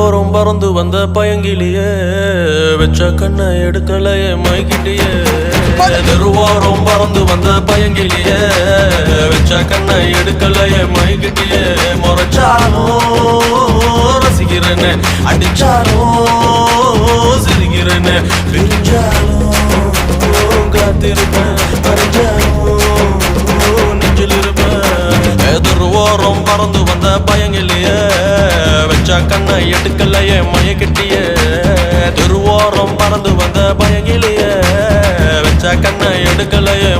தெருவோரம் பறந்து வந்த பயங்கிலியே வெச்ச கண்ணை எடுக்கலையே மைக்கிட்டியே தெருவோரம் பறந்து வந்த பயங்கிலியே வெச்ச கண்ணை எடுக்கலையே மைக்கிட்டியே முறைச்சாலும் ரசிக்கிறேன்னு அடிச்சாலும் சிரிக்கிறேன்னு பிரிஞ்சாலும் காத்திருப்பேன் அறிஞ்சாலும் நெஞ்சில் இருப்பேன் தெருவோரம் பறந்து வந்த பயங்கிலியே வெச்ச கண்ணை எடுக்கலையே மயக்கிட்டியே தெருவோரம் பறந்து வந்த பயங்கிலியே வெச்ச கண்ணை எடுக்கலையே